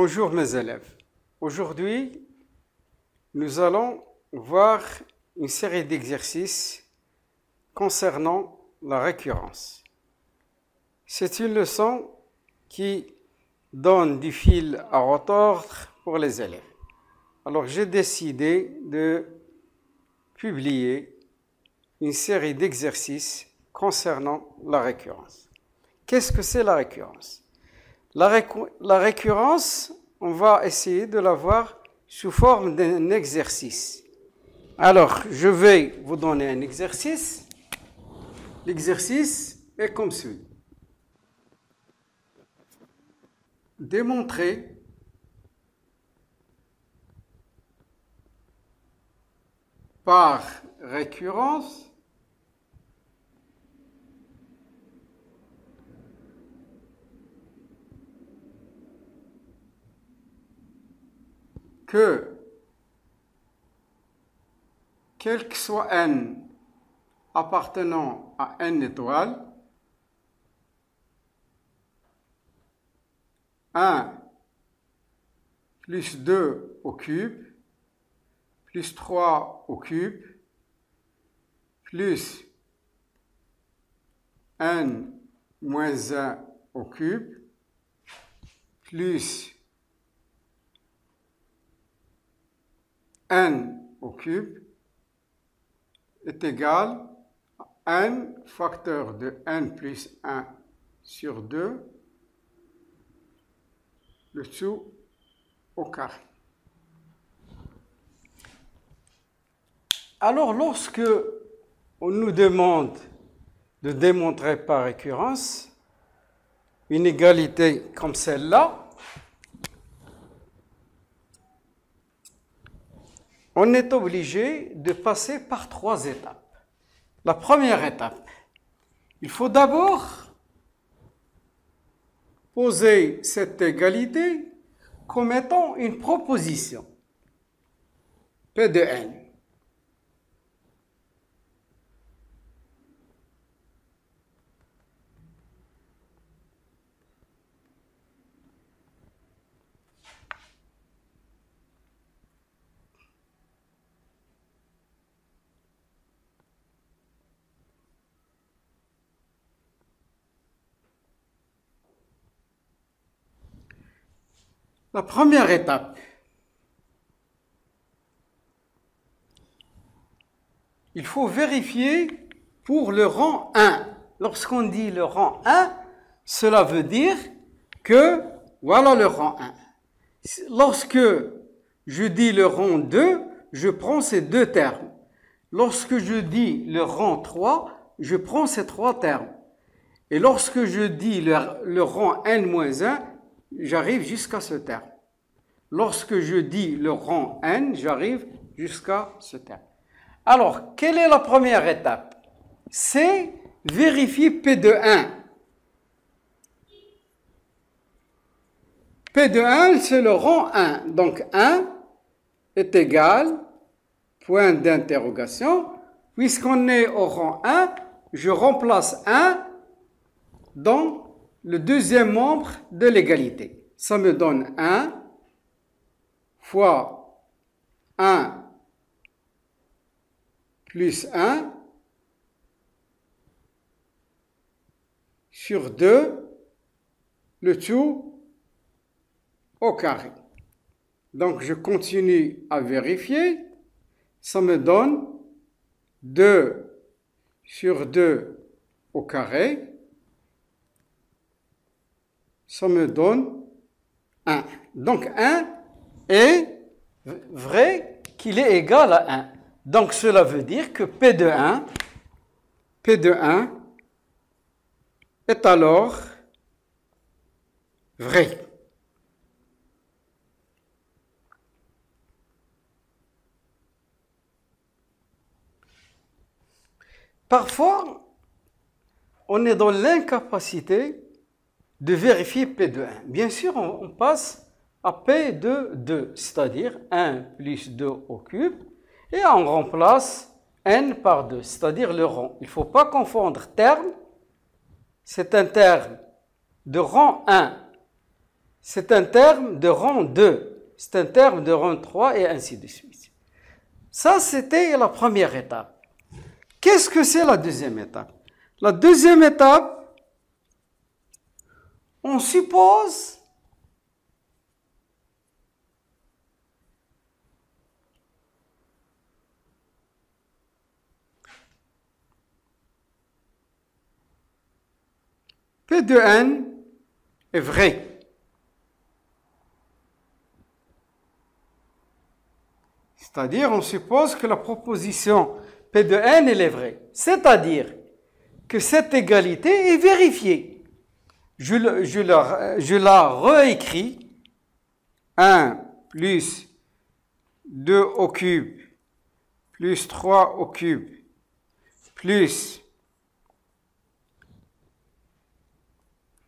Bonjour mes élèves. Aujourd'hui, nous allons voir une série d'exercices concernant la récurrence. C'est une leçon qui donne du fil à retordre pour les élèves. Alors j'ai décidé de publier une série d'exercices concernant la récurrence. Qu'est-ce que c'est la récurrence ? La récurrence, on va essayer de la voir sous forme d'un exercice. Alors, je vais vous donner un exercice. L'exercice est comme suit. Démontrer par récurrence que, quel que soit n appartenant à n étoile, 1 plus 2 au cube, plus 3 au cube, plus n moins 1 au cube, plus n au cube est égal à n facteur de n plus 1 sur 2, le tout au carré. Alors, lorsque on nous demande de démontrer par récurrence une égalité comme celle-là, on est obligé de passer par 3 étapes. La première étape, il faut d'abord poser cette égalité comme étant une proposition, P de n. La première étape, il faut vérifier pour le rang 1. Lorsqu'on dit le rang 1, cela veut dire que voilà le rang 1. Lorsque je dis le rang 2, je prends ces 2 termes. Lorsque je dis le rang 3, je prends ces 3 termes. Et lorsque je dis le rang n-1, j'arrive jusqu'à ce terme. Lorsque je dis le rang n, j'arrive jusqu'à ce terme. Alors, quelle est la première étape? C'est vérifier P de 1. P de 1, c'est le rang 1. Donc, 1 est égal, point d'interrogation. Puisqu'on est au rang 1, je remplace 1 dans le deuxième membre de l'égalité. Ça me donne 1 fois 1 plus 1 sur 2, le tout au carré. Donc, je continue à vérifier. Ça me donne 2 sur 2 au carré. Ça me donne 1. Donc, 1 est vrai qu'il est égal à 1. Donc, cela veut dire que P de 1 est alors vrai. Parfois, on est dans l'incapacité de vérifier P de 1. Bien sûr, on passe à P de 2, c'est-à-dire 1 plus 2 au cube, et on remplace n par 2, c'est-à-dire le rang. Il ne faut pas confondre terme, c'est un terme de rang 1 c'est un terme de rang 2, c'est un terme de rang 3 et ainsi de suite. Ça, c'était la première étape. Qu'est-ce que c'est la deuxième étape? La deuxième étape, on suppose P de n est vrai. C'est-à-dire, on suppose que la proposition P de n, elle est vraie. C'est-à-dire que cette égalité est vérifiée. Je la réécris. 1 plus 2 au cube plus 3 au cube plus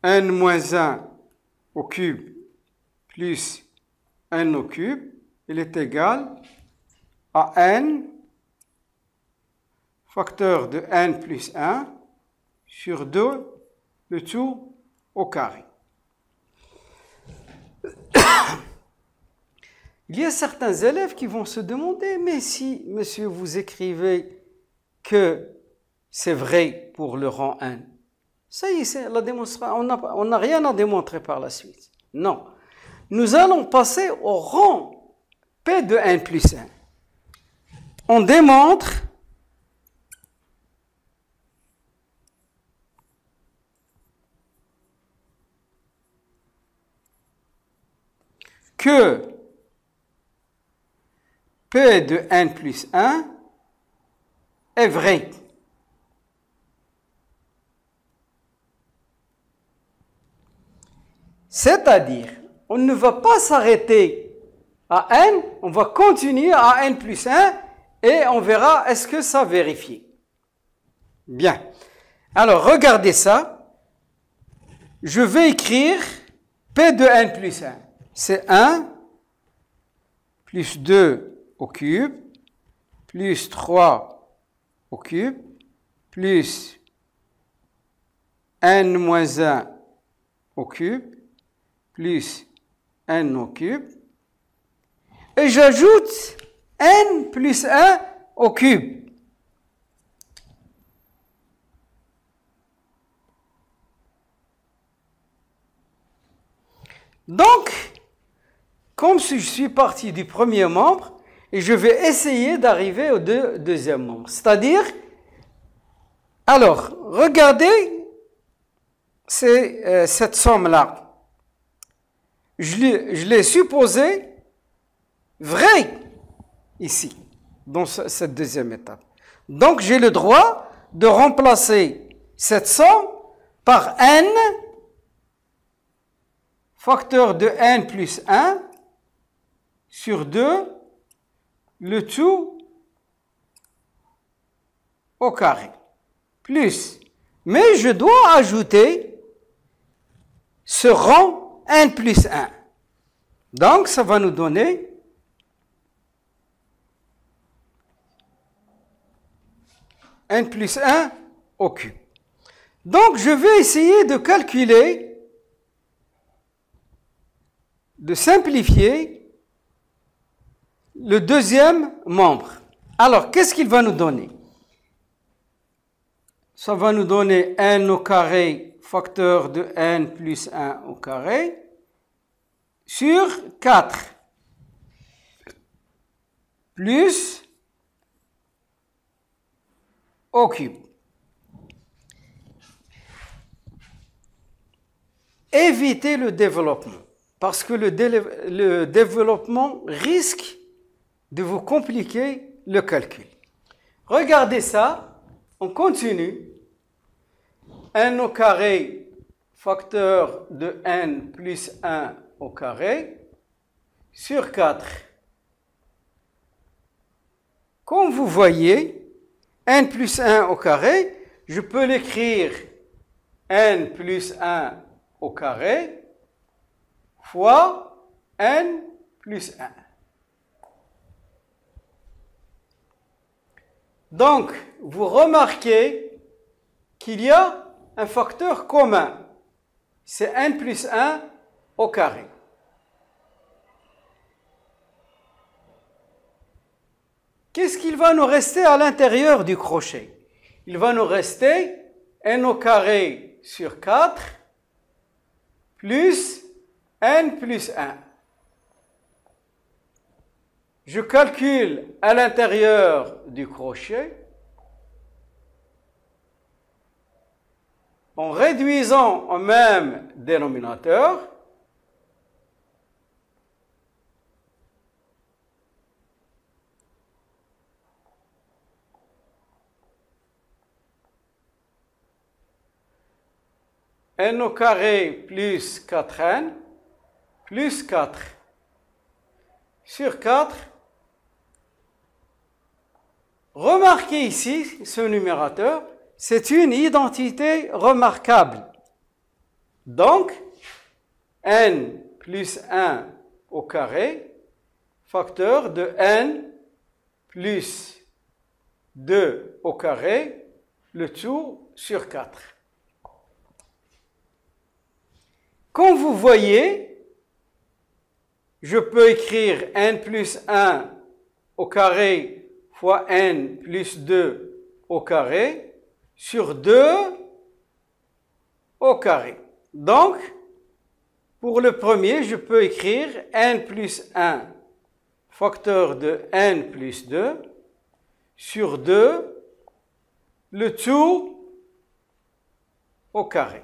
n moins 1 au cube plus n au cube, il est égal à n facteur de n plus 1 sur 2, le tout au carré. Il y a certains élèves qui vont se demander, mais si, monsieur, vous écrivez que c'est vrai pour le rang 1, ça y est, c'est la démonstration, on n'a rien à démontrer par la suite. Non. Nous allons passer au rang P de n plus 1. On démontre que P de n plus 1 est vrai. C'est-à-dire, on ne va pas s'arrêter à n, on va continuer à n plus 1 et on verra est-ce que ça vérifie. Bien. Alors, regardez ça. Je vais écrire P de n plus 1. C'est 1 plus 2 au cube, plus 3 au cube, plus n moins 1 au cube, plus n au cube, et j'ajoute n plus 1 au cube. Donc, comme si je suis parti du premier membre, et je vais essayer d'arriver au deuxième membre. C'est-à-dire, alors, regardez cette somme-là. Je l'ai supposée vraie ici, dans cette deuxième étape. Donc, j'ai le droit de remplacer cette somme par n, facteur de n plus 1, sur 2, le tout au carré, plus. Mais je dois ajouter ce rang n plus 1. Donc, ça va nous donner n plus 1 au cube. Donc, je vais essayer de calculer, de simplifier le deuxième membre. Alors, qu'est-ce qu'il va nous donner? Ça va nous donner n au carré, facteur de n plus 1 au carré, sur 4, plus au cube. Évitez le développement, parce que le développement risque de vous compliquer le calcul. Regardez ça, on continue. n au carré, facteur de n plus 1 au carré, sur 4. Comme vous voyez, n plus 1 au carré, je peux l'écrire n plus 1 au carré fois n plus 1. Donc, vous remarquez qu'il y a un facteur commun. C'est n plus 1 au carré. Qu'est-ce qu'il va nous rester à l'intérieur du crochet? Il va nous rester n au carré sur 4 plus n plus 1. Je calcule à l'intérieur du crochet en réduisant au même dénominateur n au carré plus 4n plus 4 sur 4. Remarquez ici ce numérateur, c'est une identité remarquable. Donc, n plus 1 au carré, facteur de n plus 2 au carré, le tout sur 4. Comme vous voyez, je peux écrire n plus 1 au carré fois n plus 2 au carré sur 2 au carré. Donc, pour le premier, je peux écrire n plus 1 facteur de n plus 2 sur 2, le tout au carré.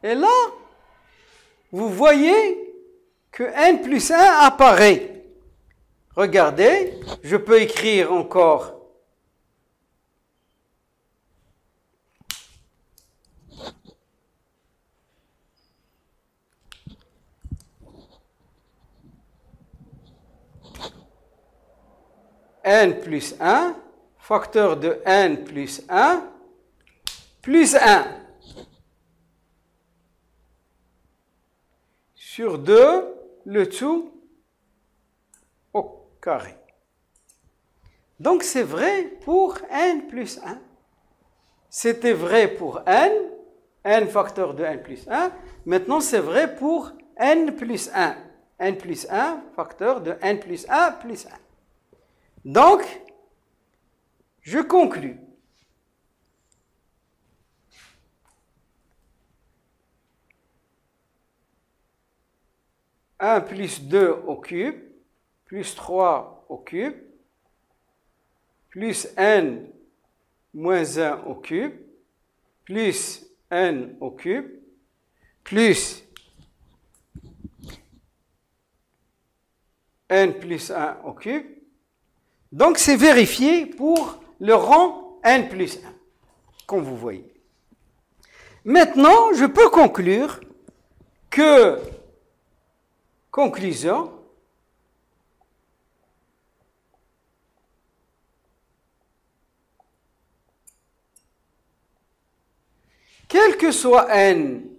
Et là, vous voyez que n plus 1 apparaît. Regardez, je peux écrire encore n plus 1, facteur de n plus 1, plus 1. Sur 2, le tout au carré. Donc c'est vrai pour n plus 1. C'était vrai pour n facteur de n plus 1. Maintenant c'est vrai pour n plus 1. n plus 1 facteur de n plus 1 plus 1. Donc, je conclus. « 1 plus 2 au cube, plus 3 au cube, plus n moins 1 au cube, plus n au cube, plus n plus 1 au cube. » Donc, c'est vérifié pour le rang n plus 1, comme vous voyez. Maintenant, je peux conclure que, conclusion, quel que soit n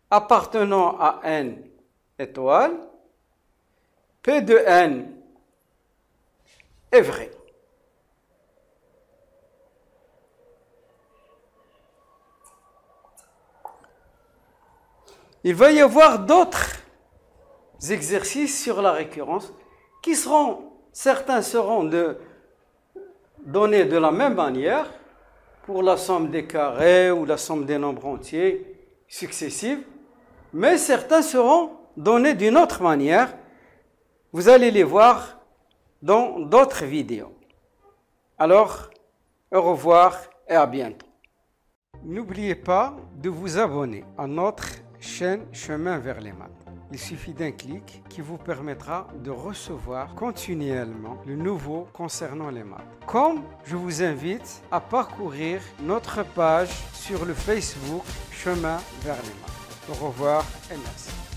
appartenant à n étoile, P de n est vrai. Il va y avoir d'autres exercices sur la récurrence qui seront, certains seront donnés de la même manière pour la somme des carrés ou la somme des nombres entiers successifs, mais certains seront donnés d'une autre manière. Vous allez les voir dans d'autres vidéos. Alors, au revoir et à bientôt. N'oubliez pas de vous abonner à notre chaîne Chemin vers les maths. Il suffit d'un clic qui vous permettra de recevoir continuellement le nouveau concernant les maths. Comme je vous invite à parcourir notre page sur le Facebook Chemin vers les maths. Au revoir et merci.